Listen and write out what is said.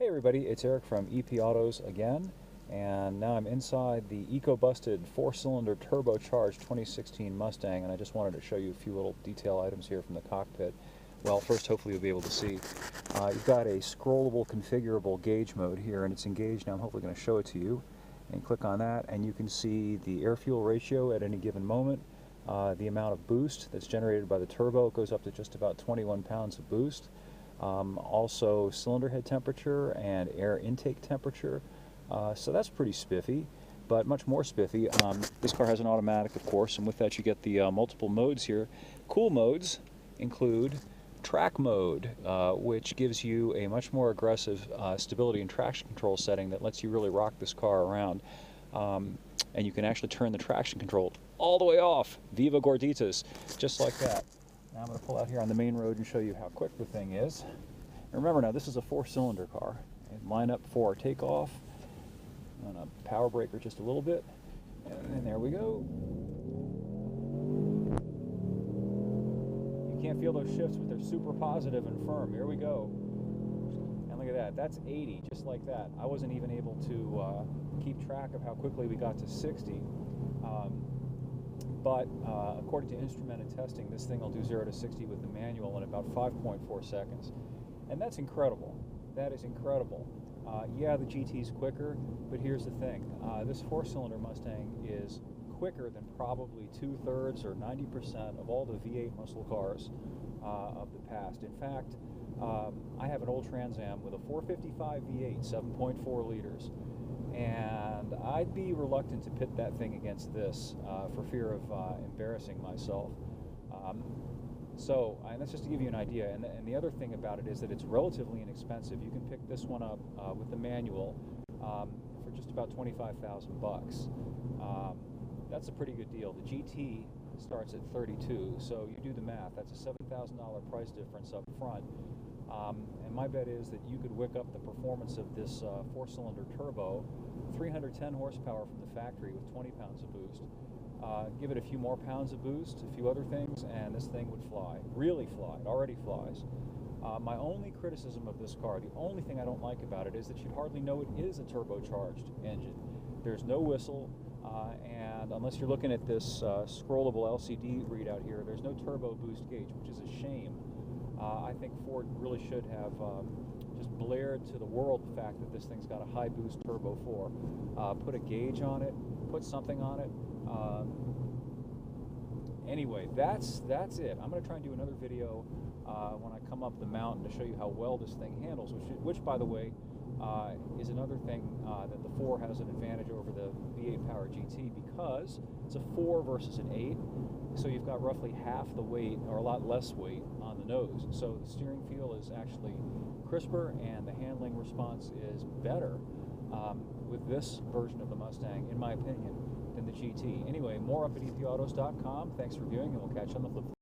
Hey everybody, it's Eric from EP Autos again, and now I'm inside the Ecoboost 4-cylinder turbocharged 2016 Mustang, and I just wanted to show you a few little detail items here from the cockpit. Well, first, hopefully you'll be able to see. You've got a scrollable, configurable gauge mode here, and it's engaged now. I'm hopefully going to show it to you. And click on that, and you can see the air-fuel ratio at any given moment, the amount of boost that's generated by the turbo. It goes up to just about 21 pounds of boost. Also cylinder head temperature and air intake temperature, so that's pretty spiffy, but much more spiffy. This car has an automatic, of course, and with that you get the multiple modes here. Cool modes include track mode, which gives you a much more aggressive stability and traction control setting that lets you really rock this car around. And you can actually turn the traction control all the way off, viva gorditas, just like that. Now I'm going to pull out here on the main road and show you how quick the thing is. And remember now, this is a 4-cylinder car. And line up for our takeoff. I'm going to power brake her just a little bit. And there we go. You can't feel those shifts, but they're super positive and firm. Here we go. And look at that. That's 80, just like that. I wasn't even able to keep track of how quickly we got to 60. But according to instrumented testing, this thing will do 0 to 60 with the manual in about 5.4 seconds. And that's incredible. That is incredible. Yeah, the GT's quicker, but here's the thing. This 4-cylinder Mustang is quicker than probably 2/3 or 90% of all the V8 muscle cars of the past. In fact, I have an old Trans Am with a 455 V8, 7.4 liters. And I'd be reluctant to pit that thing against this for fear of embarrassing myself. And that's just to give you an idea. And the other thing about it is that it's relatively inexpensive. You can pick this one up with the manual for just about $25,000 bucks. That's a pretty good deal. The GT starts at $32, so you do the math. That's a $7,000 price difference up front. And my bet is that you could wick up the performance of this 4-cylinder turbo, 310 horsepower from the factory with 20 pounds of boost. Give it a few more pounds of boost, a few other things, and this thing would fly. Really fly. It already flies. My only criticism of this car, the only thing I don't like about it, is that you'd hardly know it is a turbocharged engine. There's no whistle, and unless you're looking at this scrollable LCD readout here, there's no turbo boost gauge, which is a shame. I think Ford really should have just blared to the world the fact that this thing's got a high boost turbo 4. Put a gauge on it, put something on it. Anyway, that's it. I'm going to try and do another video when I come up the mountain to show you how well this thing handles, which by the way, is another thing that the 4 has an advantage over the V8 Power GT because it's a 4 versus an 8. So you've got roughly half the weight, or a lot less weight, on the nose. So the steering feel is actually crisper, and the handling response is better with this version of the Mustang, in my opinion, than the GT. Anyway, more up at epautos.com. Thanks for viewing, and we'll catch you on the flip.